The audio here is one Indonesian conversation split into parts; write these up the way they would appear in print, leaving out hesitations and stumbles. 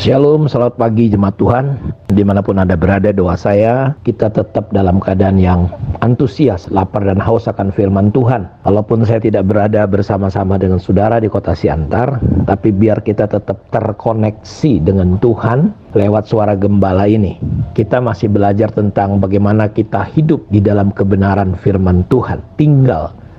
Shalom, selamat pagi jemaat Tuhan. Dimanapun Anda berada, doa saya kita tetap dalam keadaan yang antusias, lapar dan haus akan firman Tuhan. Walaupun saya tidak berada bersama-sama dengan saudara di kota Siantar, tapi biar kita tetap terkoneksi dengan Tuhan lewat suara gembala ini. Kita masih belajar tentang bagaimana kita hidup di dalam kebenaran firman Tuhan.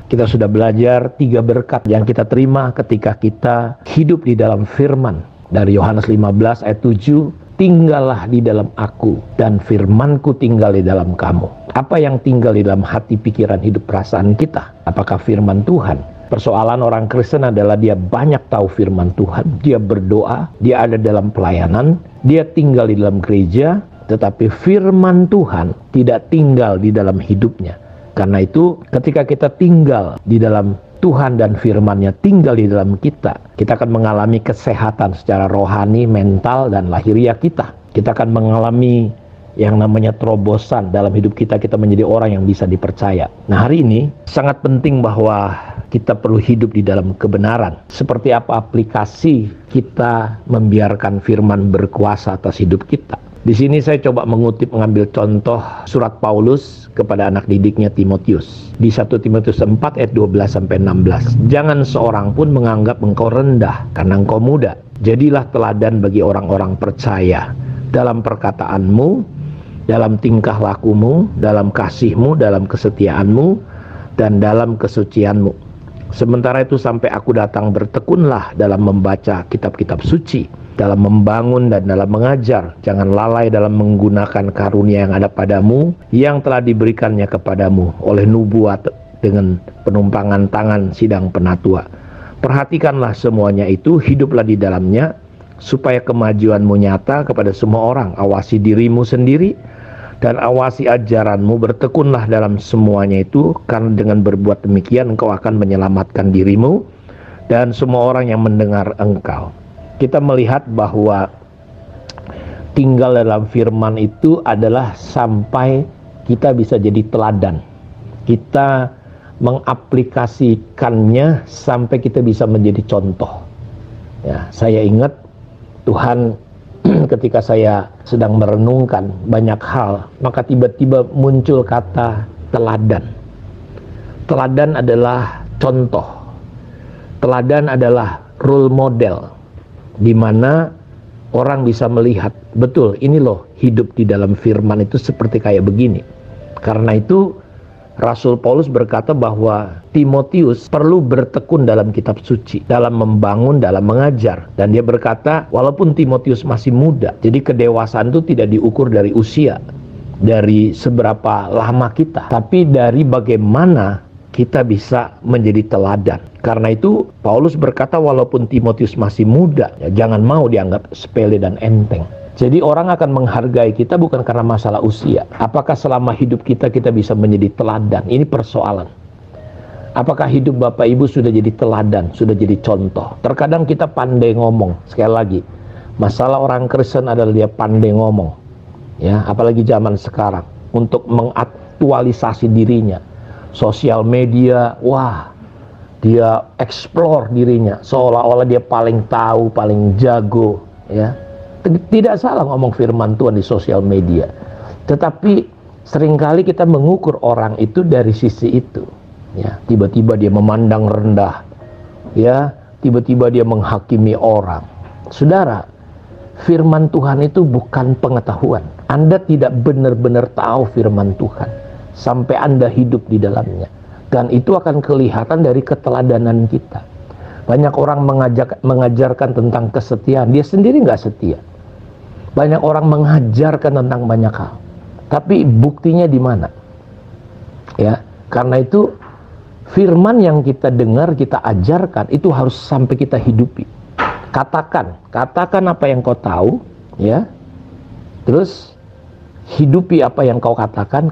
Kita sudah belajar 3 berkat yang kita terima ketika kita hidup di dalam firman. Dari Yohanes 15 ayat 7, tinggallah di dalam aku dan firmanku tinggal di dalam kamu. Apa yang tinggal di dalam hati, pikiran, hidup, perasaan kita? Apakah firman Tuhan? Persoalan orang Kristen adalah dia banyak tahu firman Tuhan, dia berdoa, dia ada dalam pelayanan, dia tinggal di dalam gereja, tetapi firman Tuhan tidak tinggal di dalam hidupnya. Karena itu ketika kita tinggal di dalam Tuhan dan firman-Nya tinggal di dalam kita akan mengalami kesehatan secara rohani, mental, dan lahiriah kita. Kita akan mengalami yang namanya terobosan dalam hidup kita menjadi orang yang bisa dipercaya. Nah, hari ini sangat penting bahwa kita perlu hidup di dalam kebenaran. Seperti apa aplikasi kita membiarkan firman berkuasa atas hidup kita? Di sini saya coba mengambil contoh surat Paulus kepada anak didiknya Timotius. Di 1 Timotius 4 ayat 12-16. Jangan seorang pun menganggap engkau rendah karena engkau muda. Jadilah teladan bagi orang-orang percaya dalam perkataanmu, dalam tingkah lakumu, dalam kasihmu, dalam kesetiaanmu, dan dalam kesucianmu. Sementara itu sampai aku datang, bertekunlah dalam membaca kitab-kitab suci, dalam membangun dan dalam mengajar. Jangan lalai dalam menggunakan karunia yang ada padamu, yang telah diberikannya kepadamu oleh nubuat dengan penumpangan tangan sidang penatua. Perhatikanlah semuanya itu, hiduplah di dalamnya, supaya kemajuanmu nyata kepada semua orang. Awasi dirimu sendiri dan awasi ajaranmu, bertekunlah dalam semuanya itu, karena dengan berbuat demikian engkau akan menyelamatkan dirimu dan semua orang yang mendengar engkau. Kita melihat bahwa tinggal dalam firman itu adalah sampai kita bisa jadi teladan. Kita mengaplikasikannya sampai kita bisa menjadi contoh. Ya, saya ingat Tuhan ketika saya sedang merenungkan banyak hal, maka tiba-tiba muncul kata teladan. Teladan adalah contoh. Teladan adalah role model, di mana orang bisa melihat, betul ini loh hidup di dalam firman itu seperti kayak begini. Karena itu Rasul Paulus berkata bahwa Timotius perlu bertekun dalam kitab suci, dalam membangun, dalam mengajar. Dan dia berkata walaupun Timotius masih muda, jadi kedewasaan itu tidak diukur dari usia, dari seberapa lama kita, tapi dari bagaimana kita bisa menjadi teladan. Karena itu Paulus berkata walaupun Timotius masih muda, ya jangan mau dianggap sepele dan enteng. Jadi orang akan menghargai kita bukan karena masalah usia. Apakah selama hidup kita bisa menjadi teladan? Ini persoalan. Apakah hidup Bapak Ibu sudah jadi teladan, sudah jadi contoh? Terkadang kita pandai ngomong. Sekali lagi, masalah orang Kristen adalah dia pandai ngomong. Ya, apalagi zaman sekarang untuk mengaktualisasi dirinya. Sosial media, wah, dia explore dirinya seolah-olah dia paling tahu, paling jago, ya. Tidak salah ngomong firman Tuhan di sosial media, tetapi seringkali kita mengukur orang itu dari sisi itu, ya. Tiba-tiba dia memandang rendah, ya, tiba-tiba dia menghakimi orang. Saudara, firman Tuhan itu bukan pengetahuan. Anda tidak benar-benar tahu firman Tuhan sampai Anda hidup di dalamnya, dan itu akan kelihatan dari keteladanan kita. Banyak orang mengajarkan tentang kesetiaan, dia sendiri nggak setia. Banyak orang mengajarkan tentang banyak hal, tapi buktinya di mana? Ya, karena itu firman yang kita dengar, kita ajarkan itu harus sampai kita hidupi. Katakan apa yang kau tahu, ya. Terus hidupi apa yang kau katakan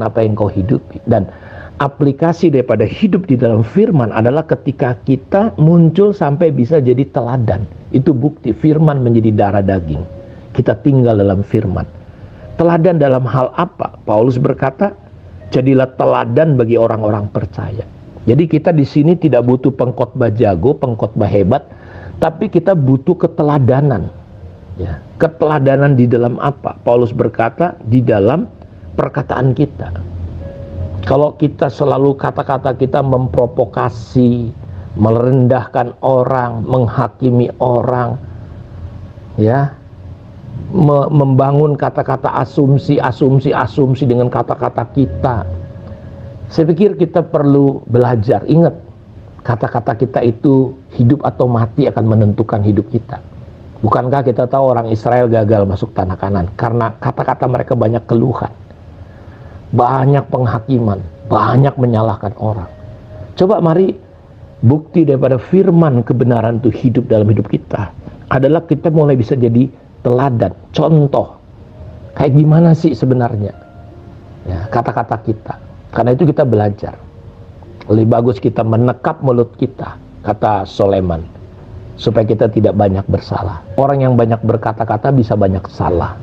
apa yang kau hidupi. Dan aplikasi daripada hidup di dalam firman adalah ketika kita muncul sampai bisa jadi teladan. Itu bukti firman menjadi darah daging. Kita tinggal dalam firman. Teladan dalam hal apa? Paulus berkata, jadilah teladan bagi orang-orang percaya. Jadi kita di sini tidak butuh pengkhotbah jago, pengkhotbah hebat, tapi kita butuh keteladanan. Ya, keteladanan di dalam apa? Paulus berkata, di dalam perkataan kita. Kalau kita selalu kata-kata kita memprovokasi, merendahkan orang, menghakimi orang, ya, membangun kata-kata asumsi dengan kata-kata kita. Saya pikir kita perlu belajar. Ingat, kata-kata kita itu hidup atau mati akan menentukan hidup kita. Bukankah kita tahu orang Israel gagal masuk tanah Kanan karena kata-kata mereka banyak keluhan, banyak penghakiman, banyak menyalahkan orang. Coba mari bukti daripada firman kebenaran itu hidup dalam hidup kita adalah kita mulai bisa jadi teladan, contoh. Kayak gimana sih sebenarnya ya, kata-kata kita. Karena itu kita belajar. Lebih bagus kita menekap mulut kita, kata Soleman, supaya kita tidak banyak bersalah. Orang yang banyak berkata-kata bisa banyak salah.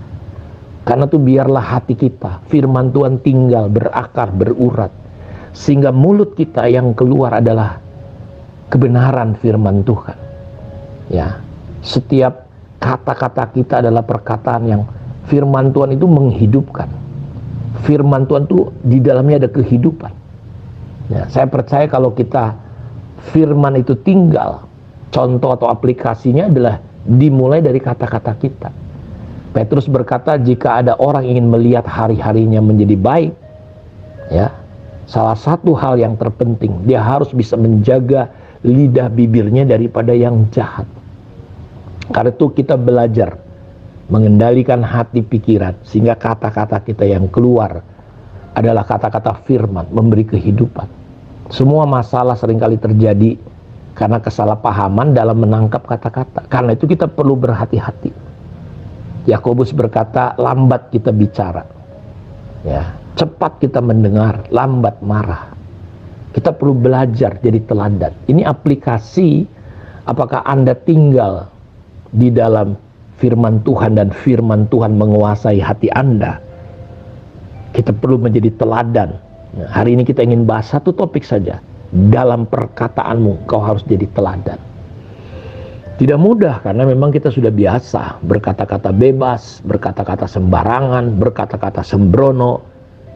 Karena itu biarlah hati kita, firman Tuhan tinggal, berakar, berurat, sehingga mulut kita yang keluar adalah kebenaran firman Tuhan. Ya, setiap kata-kata kita adalah perkataan yang firman Tuhan itu menghidupkan. Firman Tuhan itu di dalamnya ada kehidupan. Ya, saya percaya kalau kita firman itu tinggal, contoh atau aplikasinya adalah dimulai dari kata-kata kita. Petrus berkata, jika ada orang ingin melihat hari-harinya menjadi baik, ya, salah satu hal yang terpenting, dia harus bisa menjaga lidah bibirnya daripada yang jahat. Karena itu kita belajar mengendalikan hati pikiran, sehingga kata-kata kita yang keluar adalah kata-kata firman, memberi kehidupan. Semua masalah seringkali terjadi karena kesalahpahaman dalam menangkap kata-kata. Karena itu kita perlu berhati-hati. Yakobus berkata, lambat kita bicara, ya, cepat kita mendengar, lambat marah. Kita perlu belajar jadi teladan. Ini aplikasi apakah Anda tinggal di dalam firman Tuhan dan firman Tuhan menguasai hati Anda. Kita perlu menjadi teladan. Hari ini kita ingin bahas satu topik saja. Dalam perkataanmu kau harus jadi teladan. Tidak mudah karena memang kita sudah biasa berkata-kata bebas, berkata-kata sembarangan, berkata-kata sembrono,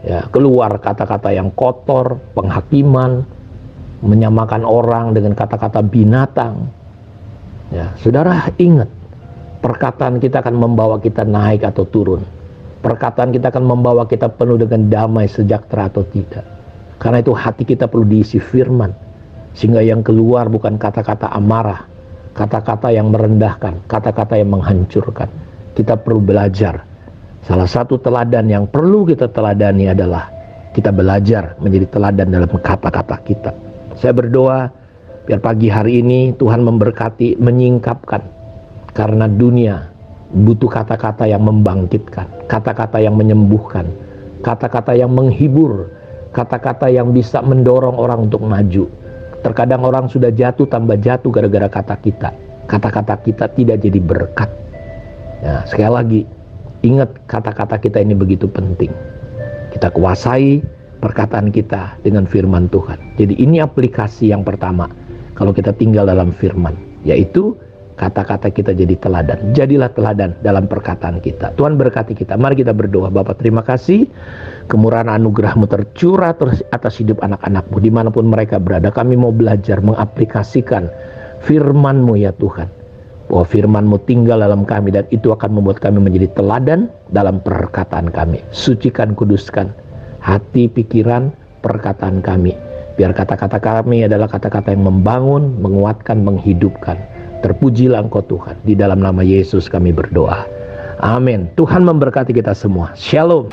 ya, keluar kata-kata yang kotor, penghakiman, menyamakan orang dengan kata-kata binatang. Ya, saudara ingat, perkataan kita akan membawa kita naik atau turun. Perkataan kita akan membawa kita penuh dengan damai, sejahtera atau tidak. Karena itu hati kita perlu diisi firman, sehingga yang keluar bukan kata-kata amarah, kata-kata yang merendahkan, kata-kata yang menghancurkan. Kita perlu belajar. Salah satu teladan yang perlu kita teladani adalah kita belajar menjadi teladan dalam kata-kata kita. Saya berdoa biar pagi hari ini Tuhan memberkati, menyingkapkan, karena dunia butuh kata-kata yang membangkitkan, kata-kata yang menyembuhkan, kata-kata yang menghibur, kata-kata yang bisa mendorong orang untuk maju. Terkadang orang sudah jatuh tambah jatuh gara-gara kata kita. Kata-kata kita tidak jadi berkat. Ya, sekali lagi, ingat kata-kata kita ini begitu penting. Kita kuasai perkataan kita dengan firman Tuhan. Jadi ini aplikasi yang pertama. Kalau kita tinggal dalam firman, yaitu kata-kata kita jadi teladan. Jadilah teladan dalam perkataan kita. Tuhan berkati kita. Mari kita berdoa. Bapa, terima kasih. Kemurahan anugerah-Mu tercurah atas hidup anak-anak-Mu dimanapun mereka berada. Kami mau belajar mengaplikasikan firman-Mu ya Tuhan. Bahwa firman-Mu tinggal dalam kami dan itu akan membuat kami menjadi teladan dalam perkataan kami. Sucikan, kuduskan hati, pikiran, perkataan kami. Biar kata-kata kami adalah kata-kata yang membangun, menguatkan, menghidupkan. Terpujilah Engkau Tuhan. Di dalam nama Yesus kami berdoa. Amin. Tuhan memberkati kita semua. Shalom.